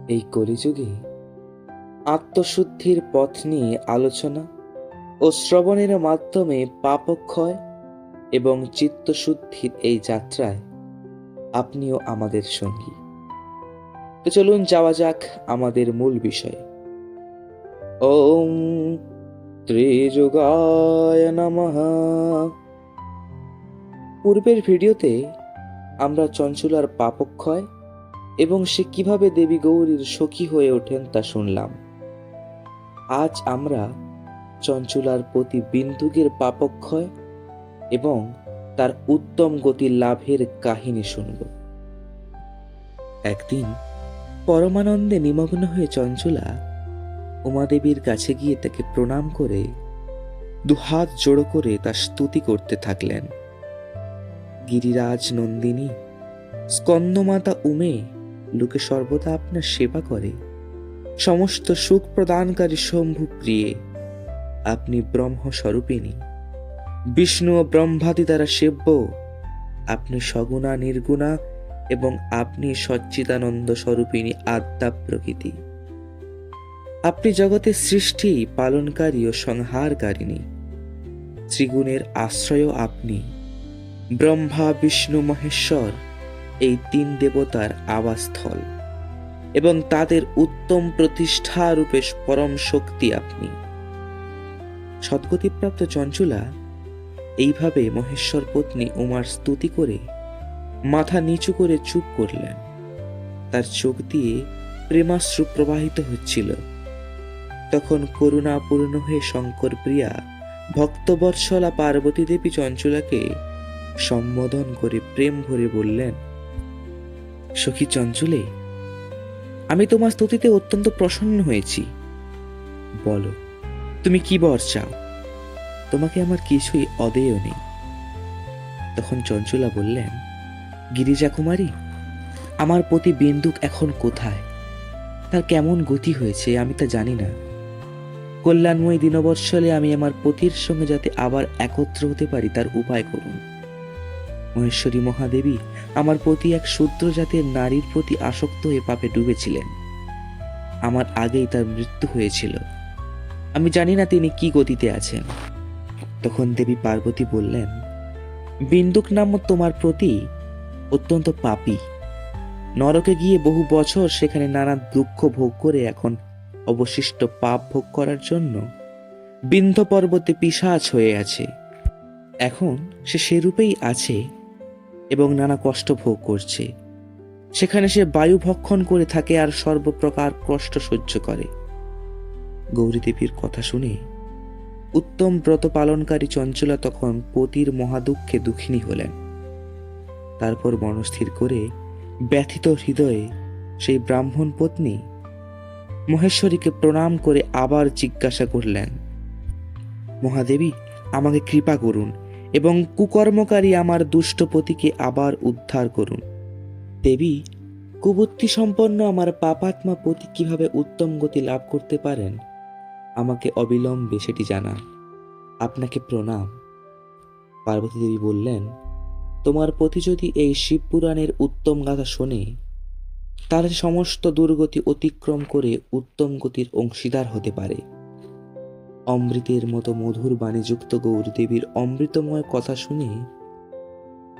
এই কলিযুগে আত্মশুদ্ধির পথ নিয়ে আলোচনা ও শ্রবণের মাধ্যমে পাপক্ষয় এবং চিত্তশুদ্ধির এই যাত্রায় আপনিও আমাদের সঙ্গী। তো চলুন যাওয়া যাক আমাদের মূল বিষয়ে। ওম ত্রিযুগায় নমঃ। পূর্বের ভিডিওতে আমরা চঞ্চুলার পাপক্ষয় এবং সে কিভাবে দেবী গৌরীর সখী হয়ে ওঠেন তা শুনলাম। আজ আমরা চঞ্চুলার প্রতি বিন্দুকের পাপক্ষয় এবং তার উত্তম গতি লাভের কাহিনী শুনব। একদিন পরমানন্দে নিমগ্ন হয়ে চঞ্চুলা উমাদেবীর কাছে গিয়ে তাকে প্রণাম করে দুহাত জোড়ো করে তার স্তুতি করতে থাকলেন। গিরিরাজ নন্দিনী, স্কন্দমাতা উমে লোকে সর্বদা আপনার সেবা করে। সমস্ত সুখ প্রদানকারী শম্ভু প্রিয়ে আপনি ব্রহ্মস্বরূপিণী, বিষ্ণু ও ব্রহ্মাদি দ্বারা সেব্য। আপনি সগুণা নির্গুণা এবং আপনি সচ্চিদানন্দ স্বরূপিণী আদ্যা প্রকৃতি। আপনি জগতের সৃষ্টি পালনকারী ও সংহারকারিণী। ত্রিগুণের আশ্রয় আপনি। ব্রহ্মা বিষ্ণু মহেশ্বর এই তিন দেবতার আবাসস্থল এবং তাদের উত্তম প্রতিষ্ঠা রূপে পরম শক্তি আপনি। সদ্গতিপ্রাপ্ত চঞ্চুলা এইভাবে মহেশ্বর পত্নী উমার স্তুতি করে মাথা নিচু করে চুপ করলেন। তার চোখ দিয়ে প্রেমাশ্রু প্রবাহিত হচ্ছিল। তখন করুণাপূর্ণ হয়ে শঙ্কর প্রিয়া ভক্তবৎসলা পার্বতী দেবী চঞ্চুলাকে সম্বোধন করে প্রেম ভরে বললেন, সখী চঞ্চুলে, আমি তোমার স্তুতিতে অত্যন্ত প্রসন্ন হয়েছি। বলো, তুমি কি বর চাও? তোমাকে আমার কিছুই অদেয় নেই। তখন চঞ্চুলা বললেন, গিরিজা কুমারী, আমার প্রতি বিন্দুক এখন কোথায়? তার কেমন গতি হয়েছে আমি তা জানি না। কল্যাণময় দীনবৎসলে আমি আমার পতির সঙ্গে যাতে আবার একত্র হতে পারি তার উপায় করুন। মহেশ্বরী মহাদেবী, আমার প্রতি এক শূদ্র জাতের নারীর প্রতি আসক্ত হয়ে পাপে ডুবেছিলেন। আমার আগেই তার মৃত্যু হয়েছিল। আমি জানি না তিনি কি গতিতে আছেন। তখন দেবী পার্বতী বললেন, বিন্দুক নাম তোমার প্রতি অত্যন্ত পাপী। নরকে গিয়ে বহু বছর সেখানে নানা দুঃখ ভোগ করে এখন অবশিষ্ট পাপ ভোগ করার জন্য বিন্ধ্য পর্বতে পিশাচ হয়ে আছে। এখন সে সেরূপেই আছে এবং নানা কষ্ট ভোগ করছে। সেখানে সে বায়ু ভক্ষণ করে থাকে আর সর্বপ্রকার কষ্ট সহ্য করে। গৌরীদেবীর কথা শুনে উত্তম ব্রত পালনকারী চঞ্চলা তখন পতির মহাদুঃখে দুঃখিনী হলেন। তারপর মনস্থির করে ব্যথিত হৃদয়ে সেই ব্রাহ্মণ পত্নী মহেশ্বরীকে প্রণাম করে আবার জিজ্ঞাসা করলেন, মহাদেবী, আমাকে কৃপা করুন এবং কুকর্মকারী আমার দুষ্ট পতিকে আবার উদ্ধার করুন। দেবী, কুবুদ্ধি সম্পন্ন আমার পাপাত্মা পতি কিভাবে উত্তম গতি লাভ করতে পারেন আমাকে অবিলম্বে সেটি জানান। আপনাকে প্রণাম। পার্বতী দেবী বললেন, তোমার পতি যদি এই শিবপুরাণের উত্তম গাথা শোনে তাহলে সমস্ত দুর্গতি অতিক্রম করে উত্তম গতির অংশীদার হতে পারে। অমৃতের মতো মধুর বাণীযুক্ত গৌরীদেবীর অমৃতময় কথা শুনে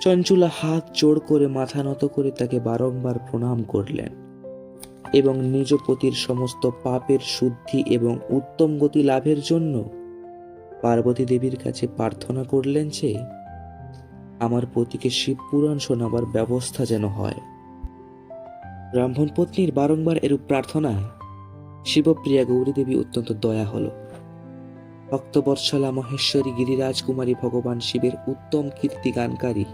চঞ্চুলা হাত জোড় করে মাথা নত করে তাকে বারংবার প্রণাম করলেন এবং নিজ পতির সমস্ত পাপের শুদ্ধি এবং উত্তম গতি লাভের জন্য পার্বতী দেবীর কাছে প্রার্থনা করলেন যে আমার পতিকে শিবপুরাণ শোনাবার ব্যবস্থা যেন হয়। ব্রাহ্মণ পত্নীর বারংবার এরূপ প্রার্থনায় শিবপ্রিয়া গৌরীদেবী অত্যন্ত দয়া হল। ভক্তবৎসলা মহেশ্বরী গিরিরাজ কুমারী ভগবান শিবের উত্তম কীর্তি গানকারী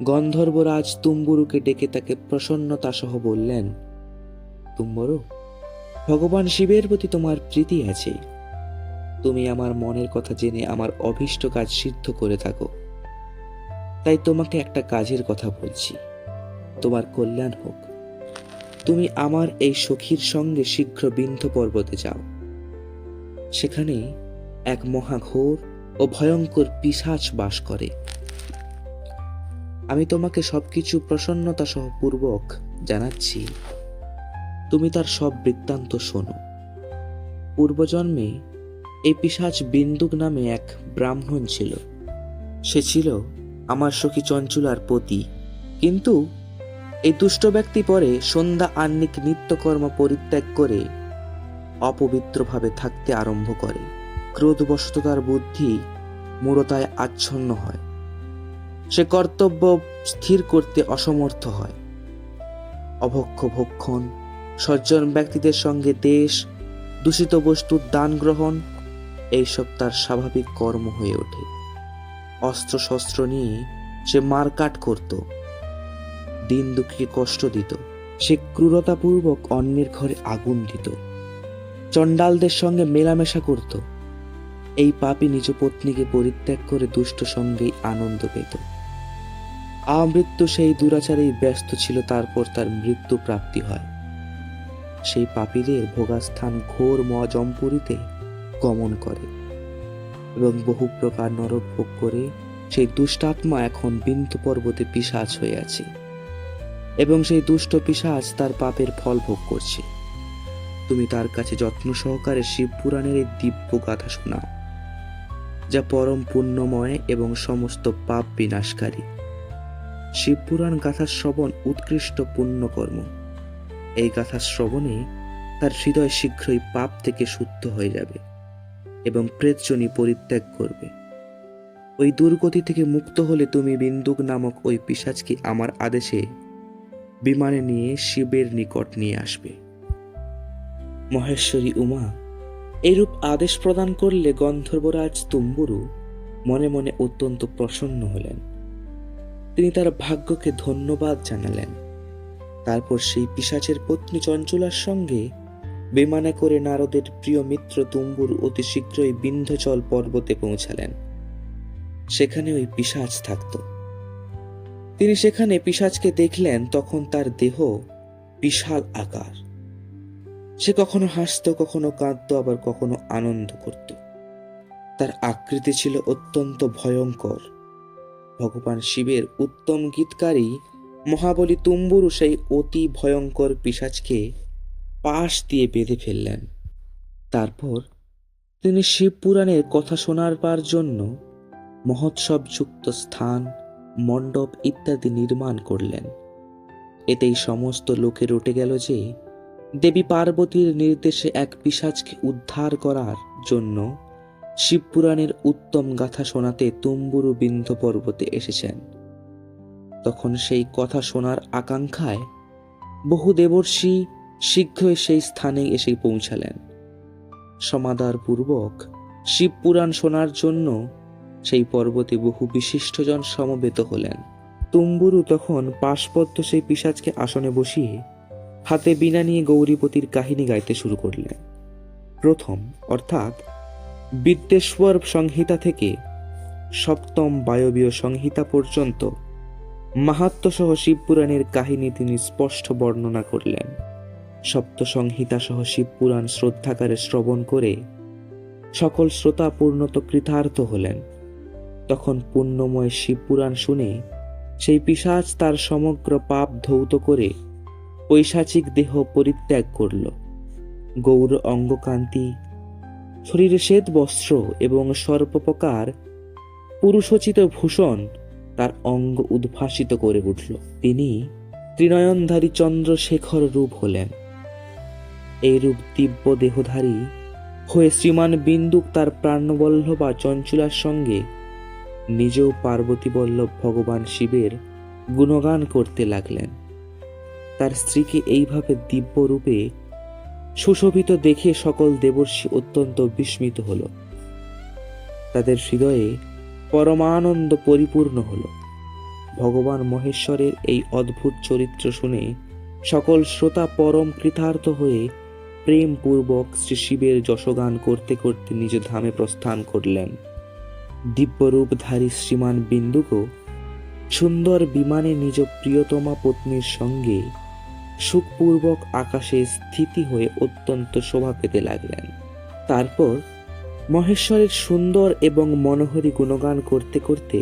গন্ধর্বরাজ তুম্বুরুকে ডেকে তাকে প্রসন্নতা সহ বললেন, তুম্বরু, ভগবান শিবের প্রতি তোমার প্রীতি আছে। তুমি আমার মনের কথা জেনে আমার অভীষ্ট কাজ সিদ্ধ করে থাকো। তাই তোমাকে একটা কাজের কথা বলছি, তোমার কল্যাণ হোক। তুমি আমার এই সখীর সঙ্গে শীঘ্র বিন্ধ্য পর্বতে যাও। সেখানে এক মহাঘোর ও ভয়ঙ্কর পিশাচ বাস করে। আমি তোমাকে সবকিছু প্রসন্নতা সহ পূর্বক জানাচ্ছি। তুমি তার সব বৃত্তান্ত শোনো। পূর্বজন্মে এই পিশাচ বিন্দুক নামে এক ব্রাহ্মণ ছিল। সে ছিল আমার সখী চঞ্চুলার পতি। কিন্তু এই দুষ্ট ব্যক্তি পরে সন্ধ্যা আহ্নিক নিত্যকর্ম পরিত্যাগ করে অপবিত্রভাবে থাকতে আরম্ভ করে। ক্রোধবশত তার বুদ্ধি মূঢ়তায় আচ্ছন্ন হয়। সে কর্তব্য স্থির করতে অসমর্থ হয়। অভক্ষ ভক্ষণ, সজ্জন ব্যক্তিদের সঙ্গে দেশ, দূষিত বস্তুর দান গ্রহণ, এইসব তার স্বাভাবিক কর্ম হয়ে ওঠে। অস্ত্র শস্ত্র নিয়ে সে মারকাট করত, দিন দুঃখীকে কষ্ট দিত। সে ক্রূরতাপূর্বক অন্যের ঘরে আগুন দিত, চণ্ডালদের সঙ্গে মেলামেশা করত। এই পাপী নিজ পত্নীকে পরিত্যাগ করে দুষ্ট সঙ্গেই আনন্দ পেত। আমৃত্যু সেই দুরাচারেই ব্যস্ত ছিল। তারপর তার মৃত্যু প্রাপ্তি হয়। সেই পাপীদের ভোগাস্থান ঘোর মজমপুরীতে গমন করে এবং বহু প্রকার নরক ভোগ করে সেই দুষ্টাত্মা এখন বিন্দু পর্বতে পিশাচ হয়ে আছে এবং সেই দুষ্ট পিশাচ তার পাপের ফল ভোগ করছে। তুমি তার কাছে যত্ন সহকারে শিব পুরাণের এই দিব্য গাথা শোনাও, যা পরম পুণ্যময় এবং সমস্ত পাপ বিনাশকারী। শিবপুরাণ গাথা শ্রবণ উৎকৃষ্ট পুণ্যকর্ম। এই গাথা শ্রবণে তার হৃদয় শীঘ্রই পাপ থেকে শুদ্ধ হয়ে যাবে এবং প্রেতজনি পরিত্যাগ করবে। ওই দুর্গতি থেকে মুক্ত হলে তুমি বিন্দুক নামক ওই পিশাচকে আমার আদেশে বিমানে নিয়ে শিবের নিকট নিয়ে আসবে। মহেশ্বরী উমা এইরূপ আদেশ প্রদান করলে গন্ধর্বরাজ তুম্বুরু মনে মনে অত্যন্ত প্রসন্ন হলেন। তিনি তার ভাগ্যকে ধন্যবাদ জানালেন। তারপর সেই পিশাচের পত্নী চঞ্চুলার সঙ্গে বিমানে করে নারদের প্রিয় মিত্র তুম্বুরু অতি শীঘ্রই বিন্ধ্যাচল পর্বতে পৌঁছালেন। সেখানে ওই পিশাচ থাকত। তিনি সেখানে পিশাচকে দেখলেন। তখন তার দেহ বিশাল আকার। সে কখনো হাসত, কখনো কাঁদত, আবার কখনো আনন্দ করত। তার আকৃতি ছিল অত্যন্ত ভয়ঙ্কর। ভগবান শিবের উত্তম গীতকারী মহাবলী তুম্বুরু সেই অতি ভয়ঙ্কর পিশাচকে পাশ দিয়ে বেঁধে ফেললেন। তারপর তিনি শিব পুরাণের কথা শোনাবার জন্য মহোৎসবযুক্ত স্থান, মণ্ডপ ইত্যাদি নির্মাণ করলেন। এতেই সমস্ত লোকে রটে গেল যে দেবী পার্বতীর নির্দেশে এক পিশাচকে উদ্ধার করার জন্য শিবপুরাণের উত্তম গাথা শোনাতে তুম্বুরু বিন্ধ্য পর্বতে এসেছেন। তখন সেই কথা শোনার আকাঙ্ক্ষায় বহু দেবর্ষি শীঘ্রই সেই স্থানে এসে পৌঁছালেন। সমাদর পূর্বক শিবপুরাণ শোনার জন্য সেই পর্বতে বহু বিশিষ্টজন সমবেত হলেন। তুম্বুরু তখন পাশপদ্ম সেই পিশাচকে আসনে বসিয়ে হাতে বীণা নিয়ে গৌরীপতির কাহিনী গাইতে শুরু করলেন। প্রথম অর্থাৎ বিদ্যেশ্বর সংহিতা থেকে সপ্তম বায়বীয় সংহিতা পর্যন্ত মাহাত্ম্য সহ শিবপুরাণের কাহিনী তিনি স্পষ্ট বর্ণনা করলেন। সপ্ত সংহিতা সহ শিবপুরাণ শ্রদ্ধাকারে শ্রবণ করে সকল শ্রোতা পূর্ণত কৃতার্থ হলেন। তখন পুণ্যময় শিবপুরাণ শুনে সেই পিশাচ তার সমগ্র পাপ ধৌত করে পৈশাচিক দেহ পরিত্যাগ করল। গৌর অঙ্গকান্তি, শরীরে শ্বেত বস্ত্র এবং সর্বপ্রকার পুরুষোচিত ভূষণ তার অঙ্গ উদ্ভাসিত করে উঠল। তিনি ত্রিনয়নধারী চন্দ্রশেখর রূপ হলেন। এই রূপ দিব্য দেহধারী হয়ে শ্রীমান বিন্দুক তার প্রাণবল্লভা চঞ্চুলার সঙ্গে নিজেও পার্বতী বল্লভ ভগবান শিবের গুণগান করতে লাগলেন। তার স্ত্রীকে এইভাবে দিব্য রূপে সুশোভিত দেখে সকল দেবর্ষি অত্যন্ত বিস্মিত হল। তাদের হৃদয়ে পরমানন্দ পরিপূর্ণ হল। ভগবান মহেশ্বরের এই অদ্ভুত চরিত্র শুনে সকল শ্রোতা পরম কৃতার্থ হয়ে প্রেমপূর্বক শ্রী শিবের যশগান করতে করতে নিজ ধামে প্রস্থান করলেন। দিব্যরূপধারী শ্রীমান বিন্দুকও সুন্দর বিমানে নিজ প্রিয়তমা পত্নীর সঙ্গে সুখপূর্বক আকাশে স্থিতি হয়ে অত্যন্ত শোভা পেতে লাগলেন। তারপর মহেশ্বরের সুন্দর এবং মনোহরী গুণগান করতে করতে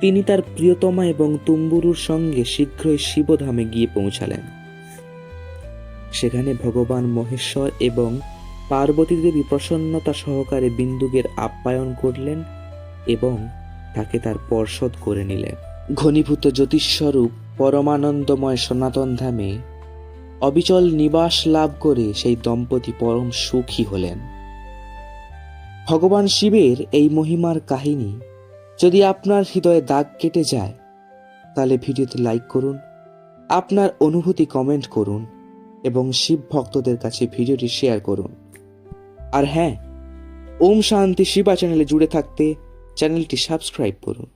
তিনি তার প্রিয়তমা এবং তুম্বুরুর সঙ্গে শীঘ্রই শিবধামে গিয়ে পৌঁছালেন। সেখানে ভগবান মহেশ্বর এবং পার্বতী দেবী প্রসন্নতা সহকারে বিন্দুকের আপ্যায়ন করলেন এবং তাকে তার পর্ষদ করে নিলেন। ঘনীভূত জ্যোতিস্বরূপ পরমানন্দময় সনাতন ধামে অবিচল নিবাস লাভ করে সেই দম্পতি পরম সুখী হলেন। ভগবান শিবের এই মহিমার কাহিনী যদি আপনার হৃদয়ে দাগ কেটে যায়, তাহলে ভিডিওতে লাইক করুন, আপনার অনুভূতি কমেন্ট করুন এবং শিব ভক্তদের কাছে ভিডিওটি শেয়ার করুন। আর হ্যাঁ, ওম শান্তি শিবা চ্যানেলে জুড়ে থাকতে চ্যানেলটি সাবস্ক্রাইব করুন।